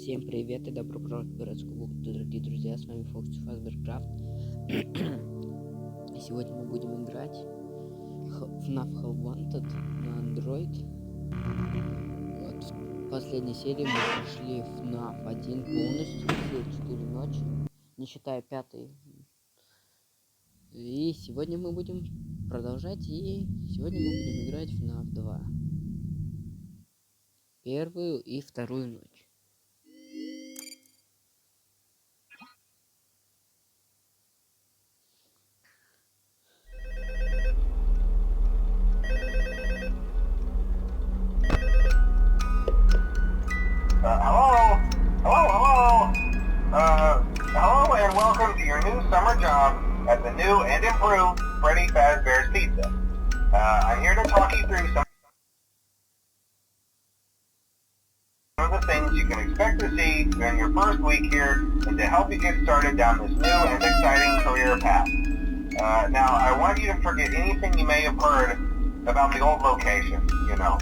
Всем привет и добро пожаловать в Пиратскую бухту, дорогие друзья, с вами Крафт. Сегодня мы будем играть Fnaf HW на Android. Вот, в последней серии мы прошли Fnaf 1 полностью, все 4 ночи, не считая 5-й. И сегодня мы будем продолжать, и сегодня мы будем играть в Fnaf 2. Первую и вторую ночь. Hello and welcome to your new summer job at the new and improved Freddy Fazbear's Pizza. I'm here to talk you through some of the things you can expect to see during your first week here and to help you get started down this new and exciting career path. Now, I want you to forget anything you may have heard about the old location, you know.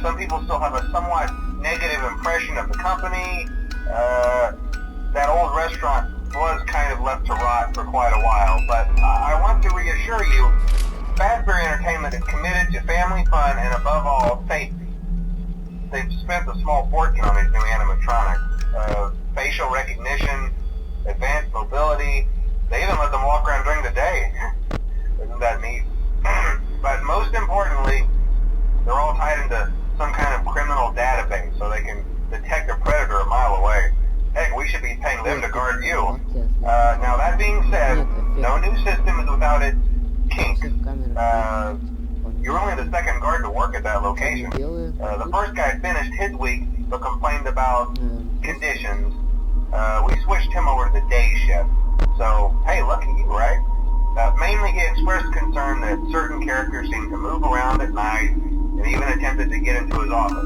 Some people still have a somewhat negative impression of the company. That old restaurant was kind of left to rot for quite a while, but I want to reassure you, Fazbear Entertainment is committed to family fun and above all, safety. They've spent a small fortune on these new animatronics. Facial recognition, advanced mobility, they even let them walk around during the day. Isn't that neat? But most importantly, they're all tied into some kind of criminal database so they can detect a predator a mile away. Heck, we should be paying them to guard you. Now that being said, no new system is without its kinks. You're only the second guard to work at that location. The first guy finished his week but complained about conditions. We switched him over to the day shift. So, hey, lucky you, right? Mainly he expressed concern that certain characters seem to move around at night and even attempted to get into his office.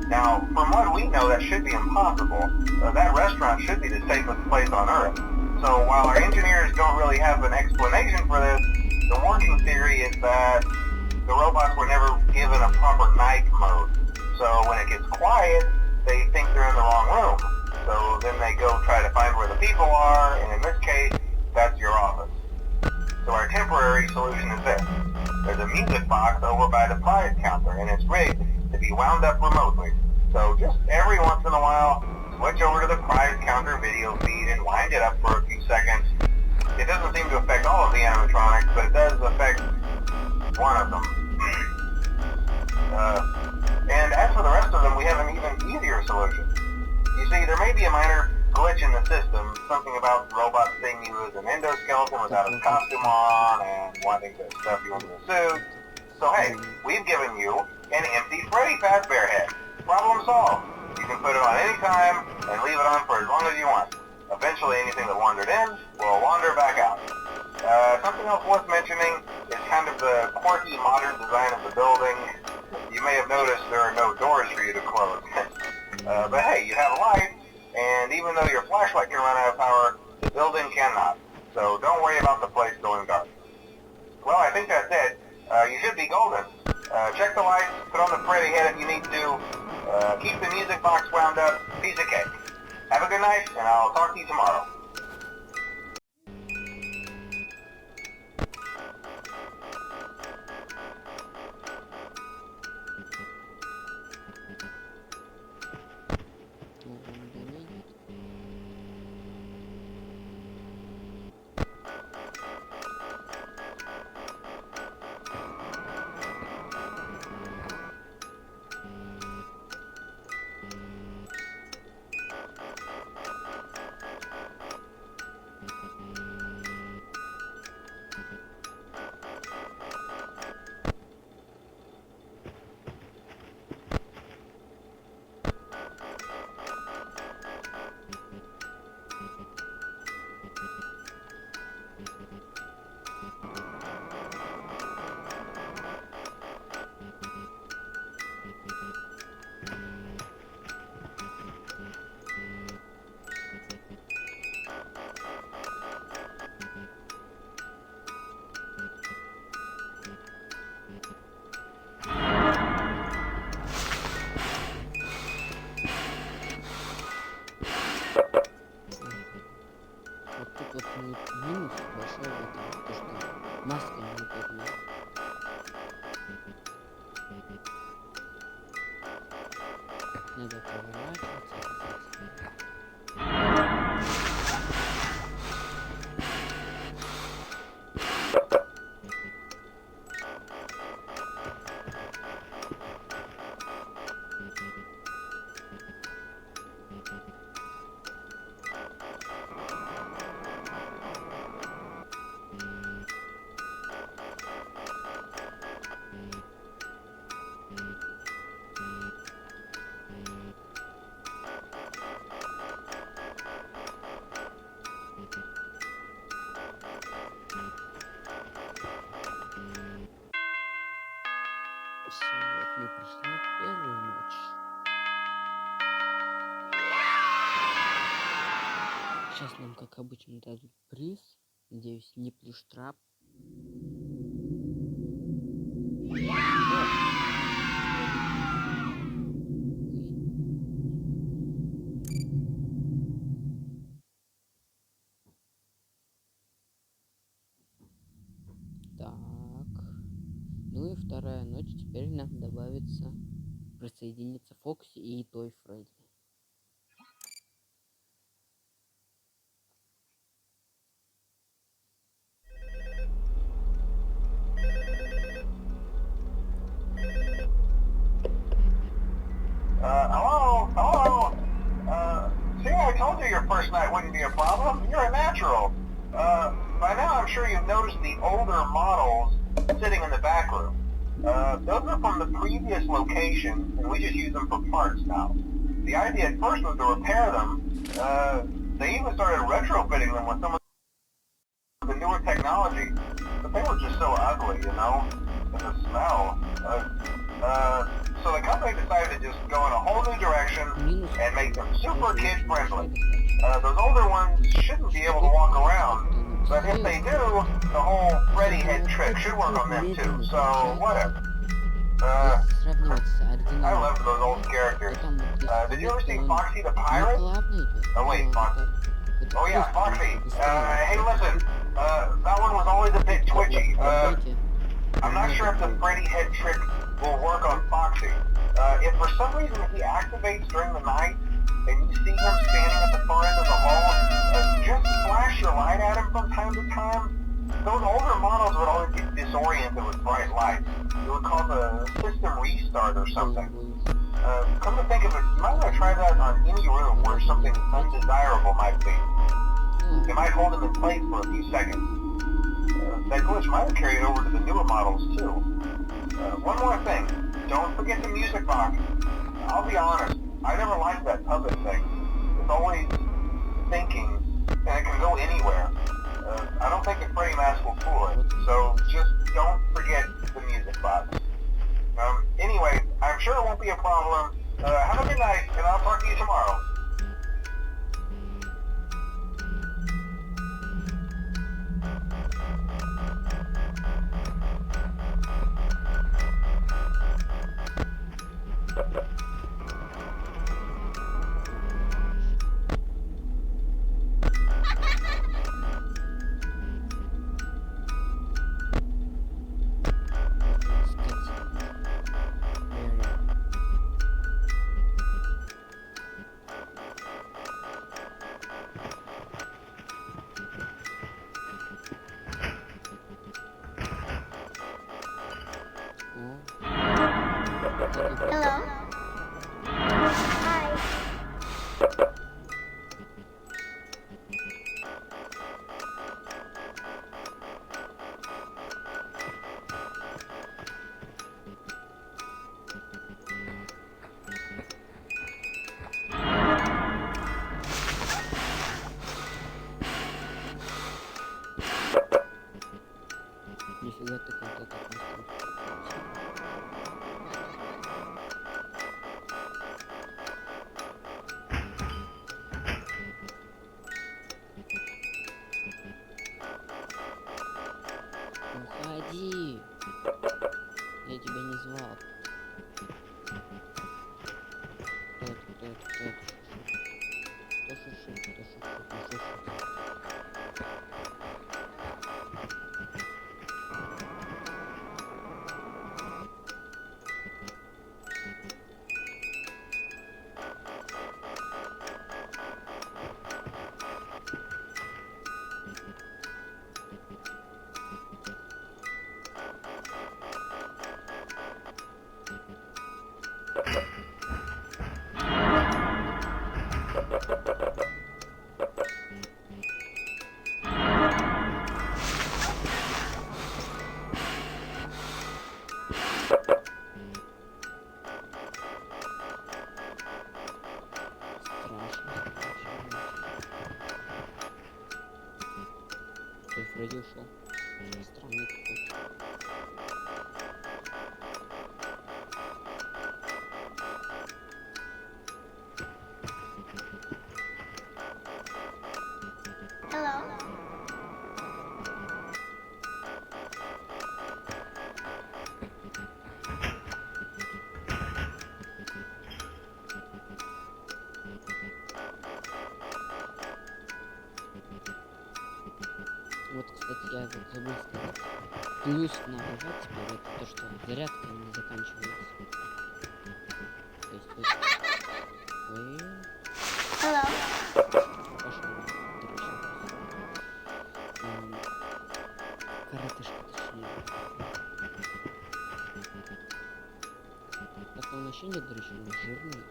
Now, from what we know, that should be impossible. That restaurant should be the safest place on Earth. So while our engineers don't really have an explanation for this, the working theory is that the robots were never given a proper night mode. So when it gets quiet, they think they're in the wrong room. So then they go try to find where the people are, and in this case, that's your office. So our temporary solution is this. There's a music box over by the prize counter, and it's rigged to be wound up remotely. So just every once in a while, switch over to the prize counter video feed and wind it up for a few seconds. It doesn't seem to affect all of the animatronics, but it does affect one of them. And as for the rest of them, we have an even easier solution. You see, there may be a minor glitch in the system, something about the robot seeing you as an endoskeleton without a costume on and wanting to stuff you into a suit. So hey, we've given you an empty Freddy Fazbear head. Problem solved. You can put it on any time and leave it on for as long as you want. Eventually anything that wandered in will wander back out. Something else worth mentioning is kind of the quirky modern design of the building. You may have noticed there are no doors for you to close. But hey, you have lights, and even though your flashlight can run out of power, the building cannot. So don't worry about the place going dark. Well, I think that's it. You should be golden. Check the lights, put on the Freddy head if you need to, keep the music box wound up, piece of cake. Have a good night, and I'll talk to you tomorrow. поворачиваться. Все, вот мы пришли в первую ночь. Сейчас нам, как обычно, дадут приз. Надеюсь, не плюс штраф. Так. Ну и вторая ночь. Теперь нам добавится присоединиться Фокси и Той Фредди. Hello? See, I told you your first night wouldn't be a problem. You're a natural. By now I'm sure you've noticed the older models sitting in the back room. Those are from the previous location, and we just use them for parts now. The idea at first was to repair them. They even started retrofitting them with some of the newer technology, but they were just so ugly, you know, and the smell. So the company decided to just go in a whole new direction and make them super kid-friendly. Those older ones shouldn't be able to walk around, but if they do, the whole Freddy head trick should work on them too, so whatever. I love those old characters. Did you ever see Foxy the Pirate? Oh wait, Foxy. Oh yeah, Foxy. Hey listen, that one was always a bit twitchy. I'm not sure if the Freddy head trick will work on Foxy. If for some reason he activates during the night, and you see him standing at the far end of the hall, just flash your light at him from time to time. Those older models would always get disoriented with bright lights. It would cause a system restart or something. Come to think of it, you might want to try that on any room where something undesirable might be. It might hold him in place for a few seconds. That glitch might have carried over to the newer models too. One more thing, don't forget the music box. I'll be honest, I never liked that puppet thing. It's always thinking, and it can go anywhere. I don't think the Freddy mask will fool it, so just don't forget the music box. Anyway, I'm sure it won't be a problem. Have a good night, and I'll talk to you tomorrow. Hello. Hi. Нифига ты как-то так настроил. Уходи! Я тебя не звал. Кто шушит? Фредди ушел. Странный какой-то. Hello. Вот, кстати, я вот забыл сказать. Плюс на бывает теперь это то, что зарядка не заканчивается. То есть вот... Ой, Hello. пошел. Коротышка, точнее. Так он вообще не дрочил, он жирный.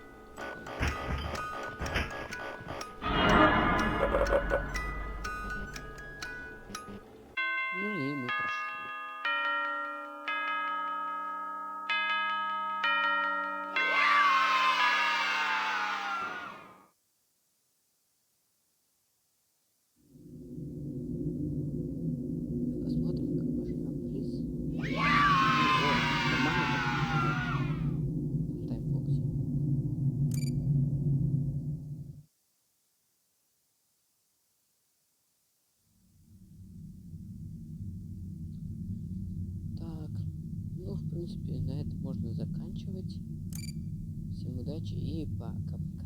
Ну и мы прошли. Посмотрим, как поживем приз. О, нормально так. Таймбоксе. Так, ну в принципе на этом можно заканчивать. Всем удачи и пока-пока.